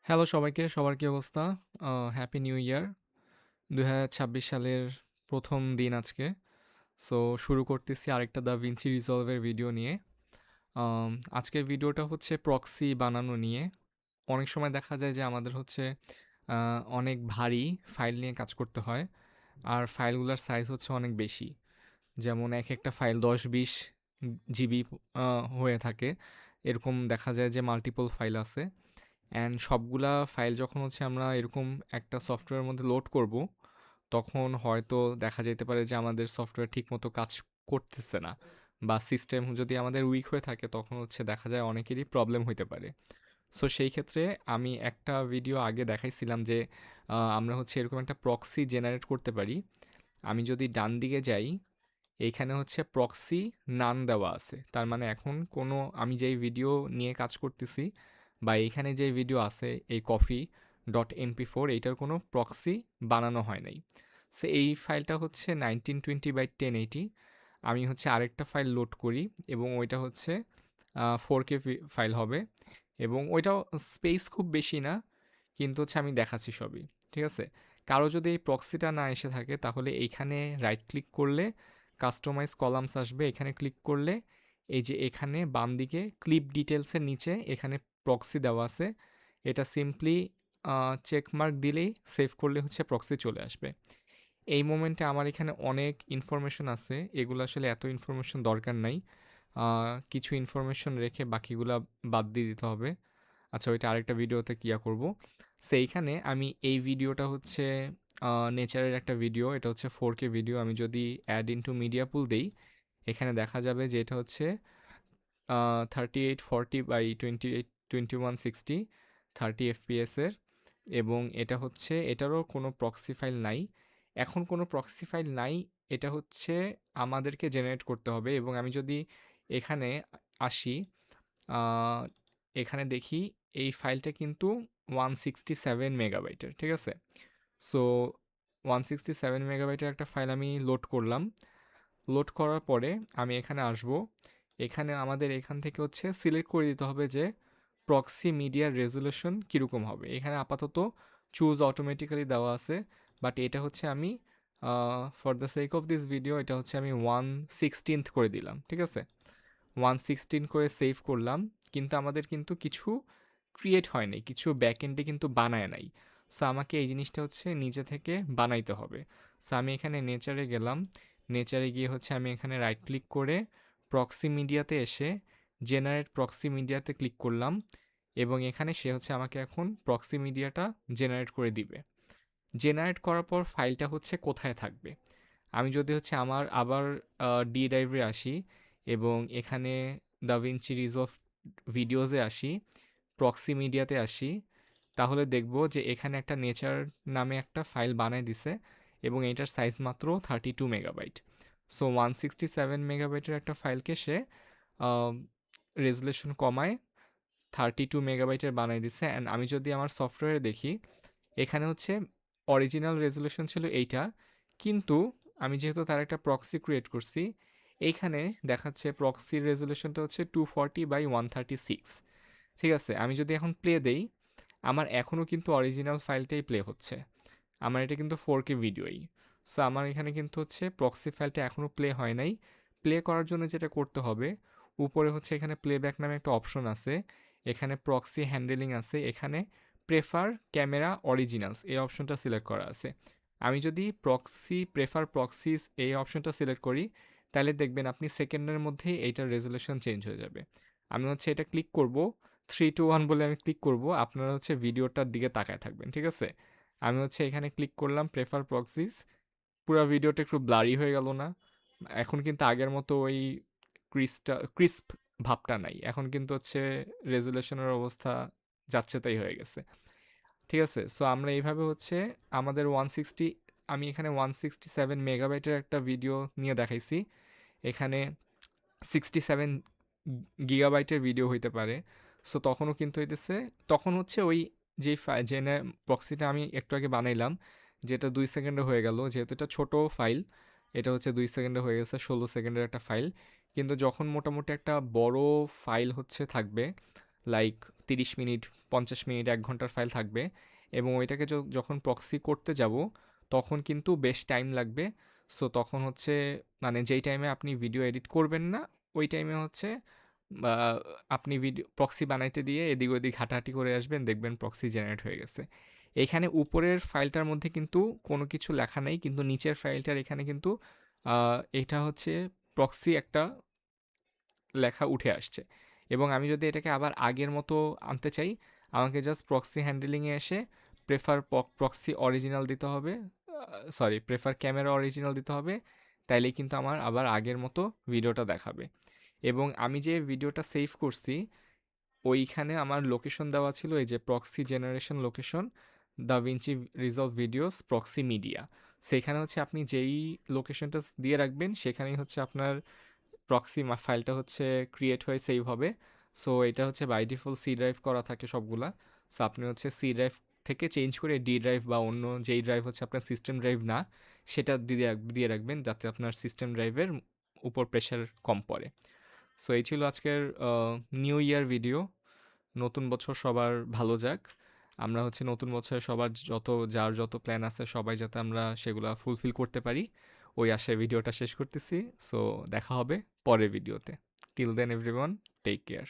Hello সবাইকে, সবার কি অবস্থা? Happy new year. ২০২৬ সালের ১ম দিন আজকে। সো শুরু করতেছি আরেকটা দা ভিঞ্চি রিজলভের ভিডিও নিয়ে। আম আজকের ভিডিওটা হচ্ছে প্রক্সি বানানো নিয়ে। অনেক সময় দেখা যায় যে আমাদের হচ্ছে আ অনেক ভারী ফাইল নিয়ে কাজ করতে হয়। আর ফাইলগুলার সাইজ হচ্ছে অনেক বেশি। যেমন একেকটা ফাইল ১০-২০ জিবি আ হয়ে থাকে। এরকম দেখা যায় যে মাল্টিপল ফাইল আছে। অ্যান্ড সবগুলা ফাইল যখন হচ্ছে আমরা এরকম একটা সফটওয়্যারের মধ্যে লোড করব, তখন হয়তো দেখা যেতে পারে যে আমাদের সফটওয়্যার ঠিকমতো কাজ করতেছে না, বা সিস্টেম যদি আমাদের উইক হয়ে থাকে তখন হচ্ছে দেখা যায় অনেকেরই প্রবলেম হইতে পারে। সো সেই ক্ষেত্রে আমি একটা ভিডিও আগে দেখাইছিলাম যে আমরা হচ্ছে এরকম একটা প্রক্সি জেনারেট করতে পারি। আমি যদি ডান দিকে যাই, এইখানে হচ্ছে প্রক্সি নান দেওয়া আছে, তার মানে এখন কোনো আমি যেই ভিডিও নিয়ে কাজ করতেছি বা এইখানে যে ভিডিও আছে এই কফি ডট এমপি ফোর, এইটার কোনো প্রক্সি বানানো হয় নাই। সো এই ফাইলটা হচ্ছে 1920 বাই 1080। আমি হচ্ছে আরেকটা ফাইল লোড করি এবং ওইটা হচ্ছে 4K ফাইল হবে, এবং ওইটাও স্পেস খুব বেশি না, কিন্তু হচ্ছে আমি দেখাচ্ছি সবই। ঠিক আছে? কারো যদি এই প্রক্সিটা না এসে থাকে তাহলে এইখানে রাইট ক্লিক করলে কাস্টমাইজ কলামস আসবে, এখানে ক্লিক করলে এই যে এখানে বাম দিকে ক্লিপ ডিটেলসের নিচে এখানে প্রক্সি দেওয়া আছে, এটা সিম্পলি চেক মার্ক দিলেই সেভ করলে হচ্ছে প্রক্সি চলে আসবে। এই মোমেন্টে আমার এখানে অনেক ইনফরমেশন আছে, এগুলো আসলে এত ইনফরমেশন দরকার নাই। কিছু ইনফরমেশন রেখে বাকিগুলা বাদ দিয়ে দিতে হবে। আচ্ছা, ওইটা আরেকটা ভিডিওতে কিয়া করব। সেইখানে আমি এই ভিডিওটা হচ্ছে নেচারের একটা ভিডিও, এটা হচ্ছে 4K ভিডিও। আমি যদি অ্যাড ইনটু মিডিয়া পুল দেই, এখানে দেখা যাবে যে এটা হচ্ছে 3840 বাই 2160 30 FPS এর, এবং এটা হচ্ছে এটারও কোনো প্রক্সি ফাইল নাই। এখন কোনো প্রক্সি ফাইল নাই, এটা হচ্ছে আমাদেরকে জেনারেট করতে হবে। এবং আমি যদি এখানে আসি, আহ, এখানে দেখি এই ফাইলটা কিন্তু 167 মেগাবাইটের, ঠিক আছে? সো 167 মেগাবাইটের একটা ফাইল আমি লোড করলাম। লোড করার পরে আমি এখানে আসব। এখানে আমাদের এখান থেকে হচ্ছে সিলেক্ট করে দিতে হবে যে প্রক্সি মিডিয়ার রেজুলেশন কীরকম হবে। এখানে আপাতত চুজ অটোমেটিক্যালি দেওয়া আছে, বাট এটা হচ্ছে আমি for the sake of this video এটা হচ্ছে আমি 1/16 করে দিলাম, ঠিক আছে? 1/16 করে সেভ করলাম, কিন্তু আমাদের কিন্তু কিছু ক্রিয়েট হয় নাই, কিছু ব্যাকএন্ডে কিন্তু বানায় নাই। সো আমাকে এই জিনিসটা হচ্ছে নিজে থেকে বানাইতে হবে। সো আমি এখানে নেচারে গেলাম, নেচারে গিয়ে হচ্ছে আমি এখানে রাইট ক্লিক করে প্রক্সি মিডিয়াতে এসে জেনারেট প্রক্সি মিডিয়াতে ক্লিক করলাম, এবং এখানে সে হচ্ছে আমাকে এখন প্রক্সি মিডিয়াটা জেনারেট করে দিবে। জেনারেট করার পর ফাইলটা হচ্ছে কোথায় থাকবে, আমি যদি হচ্ছে আমার আবার ডি ড্রাইভে আসি এবং এখানে দাভিঞ্চি রিজলভ ভিডিওসে আসি, প্রক্সি মিডিয়াতে আসি, তাহলে দেখব যে এখানে একটা নেচার নামে একটা ফাইল বানায় দিছে, এবং এটার সাইজ মাত্র 32 মেগাবাইট। সো 167 মেগাবাইটের একটা ফাইলকে সে রেজুলেশন কমায় 32 মেগাবাইটের বানাই দিছে। অ্যান্ড আমি যদি আমার সফটওয়্যারে দেখি, এখানে হচ্ছে অরিজিনাল রেজুলেশন ছিল এইটা, কিন্তু আমি যেহেতু তার একটা প্রক্সি ক্রিয়েট করছি, এইখানে দেখাচ্ছে প্রক্সির রেজুলেশনটা হচ্ছে 240 বাই 136। ঠিক আছে? আমি যদি এখন প্লে দেই, আমার এখনও কিন্তু অরিজিনাল ফাইলটাই প্লে হচ্ছে। আমার এটা কিন্তু 4K ভিডিওই। সো আমার এখানে কিন্তু হচ্ছে প্রক্সি ফাইলটা এখনও প্লে হয় নাই। প্লে করার জন্য যেটা করতে হবে, উপরে হচ্ছে এখানে প্লেব্যাক নামে একটা অপশন আছে, এখানে প্রক্সি হ্যান্ডেলিং আছে, এখানে প্রেফার ক্যামেরা অরিজিনালস এই অপশনটা সিলেক্ট করা আছে। আমি যদি প্রেফার প্রক্সিস এই অপশনটা সিলেক্ট করি, তাহলে দেখবেন আপনি সেকেন্ডের মধ্যেই এইটার রেজুলেশন চেঞ্জ হয়ে যাবে। আমি হচ্ছে এটা ক্লিক করব, 3 2 1 বলে আমি ক্লিক করব, আপনারা হচ্ছে ভিডিওটার দিকে তাকায় থাকবেন, ঠিক আছে? আমি হচ্ছে এখানে ক্লিক করলাম প্রেফার প্রক্সিস, পুরো ভিডিওটা একটু ব্লারি হয়ে গেল না? এখন কিন্তু আগের মতো ওই ক্রিস্প ভাবটা নাই, এখন কিন্তু হচ্ছে রেজুলেশনের অবস্থা যাচ্ছে তাই হয়ে গেছে। ঠিক আছে? সো আমরা এইভাবে হচ্ছে আমাদের 160, আমি এখানে 167 মেগাবাইটের একটা ভিডিও নিয়ে দেখাইছি, এখানে 67 গিগাবাইটের ভিডিও হইতে পারে। সো তখনও কিন্তু হইতেছে, তখন হচ্ছে ওই যে জেনে প্রক্সিটা আমি একটু আগে বানাইলাম, যেটা 2 সেকেন্ডে হয়ে গেল, যেহেতু এটা ছোট ফাইল, এটা হচ্ছে 2 সেকেন্ডে হয়ে গেছে, 16 সেকেন্ডের একটা ফাইল। কিন্তু যখন মোটামুটি একটা বড় ফাইল হচ্ছে থাকবে, লাইক 30 মিনিট 50 মিনিট 1 ঘন্টার ফাইল থাকবে এবং ওইটাকে যখন প্রক্সি করতে যাব তখন কিন্তু বেশ টাইম লাগবে। সো তখন হচ্ছে মানে যেই টাইমে আপনি ভিডিও এডিট করবেন না ওই টাইমে হচ্ছে বা আপনি ভিডিও প্রক্সি বানাইতে দিয়ে এদিক ওদিক হাঁটাহাঁটি করে আসবেন, দেখবেন প্রক্সি জেনারেট হয়ে গেছে। এখানে উপরের ফাইলটার মধ্যে কিন্তু কোনো কিছু লেখা নেই, কিন্তু নিচের ফাইলটার এখানে কিন্তু এটা হচ্ছে প্রক্সি একটা লেখা উঠে আসছে। এবং আমি যদি এটাকে আবার আগের মতো আনতে চাই, আমাকে জাস্ট প্রক্সি হ্যান্ডেলিংয়ে এসে প্রেফার প্রক্সি অরিজিনাল দিতে হবে, সরি প্রেফার ক্যামেরা অরিজিনাল দিতে হবে, তাইলেই কিন্তু আমার আবার আগের মতো ভিডিওটা দেখাবে। এবং আমি যে ভিডিওটা সেভ করছি ওইখানে আমার লোকেশন দেওয়া ছিল এই যে proxy generation location DaVinci resolve videos proxy media. সেখানে হচ্ছে আপনি যেই লোকেশনটা দিয়ে রাখবেন সেখানেই হচ্ছে আপনার প্রক্সি ফাইলটা হচ্ছে ক্রিয়েট হয়ে সেভ হবে। সো এটা হচ্ছে বাই ডিফল্ট সি ড্রাইভ করা থাকে সবগুলা। সো আপনি হচ্ছে সি ড্রাইভ থেকে চেঞ্জ করে ডি ড্রাইভ বা অন্য যেই ড্রাইভ হচ্ছে আপনার সিস্টেম ড্রাইভ না সেটা দিয়ে রাখবেন, যাতে আপনার সিস্টেম ড্রাইভের উপর প্রেশার কম পড়ে। সো এই ছিল আজকের নিউ ইয়ার ভিডিও। নতুন বছর সবার ভালো যাক। আমরা হচ্ছে নতুন বছরে সবার যার যত প্ল্যান আছে সবাই যাতে আমরা সেগুলা ফুলফিল করতে পারি, ওই আশায় ভিডিওটা শেষ করতেছি। সো দেখা হবে পরের ভিডিওতে। Till then everyone, take care.